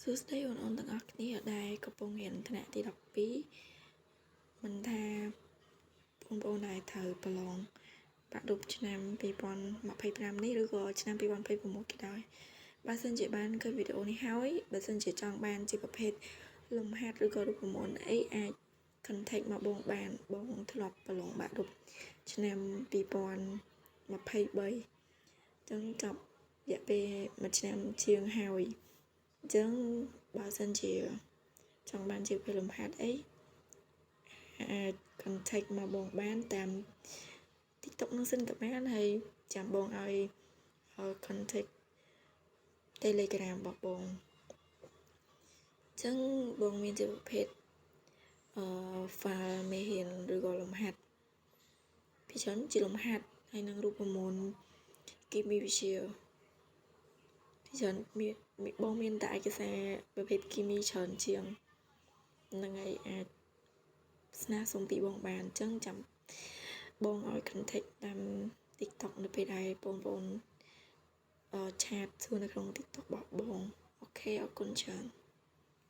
សួស្តីបងប្អូនទាំងអស់គ្នាដែលកំពុងរៀនថ្នាក់ទី12មិនថាបងប្អូនដែលត្រូវប្រឡងបាក់ឌុបឆ្នាំ2025នេះឬក៏ឆ្នាំ2026ក៏ដោយបើសិនជាបានឃើញវីដេអូនេះហើយបើសិនជាចង់បានជាប្រភេទលំហាត់ឬក៏រូបមន្តអីអាច contact មកបងបានបងធ្លាប់ប្រឡងបាក់ឌុបឆ្នាំ2023ចឹងចប់រយៈពេល1ឆ្នាំជាងហើយអញ្ចឹងបើសិនជាចង់បានជាពេលលំហាត់អីអាច contact មកបងបានតាម TikTok នឹងសិនក៏បានហើយចាំបងឲ្យ contact Telegram របស់បងអញ្ចឹងបងមានជាប្រភេទfile មេរៀនឬក៏លំហាត់ពីច្រើនជាលំហាត់ហើយនឹងរូបមន្តគីមីវិទ្យាពីច្រើនបងមានតែឯកសារប្រភេទគីមីច្រើនជាងនឹងឯងអាចស្នើសុំពីបងបានអញ្ចឹងចាំបងឲ្យ contact តាម TikTok នៅពេលដែលបងប្អូនឆាតសួរនៅក្នុង TikTok របស់បងអូខេអរគុណច្រើន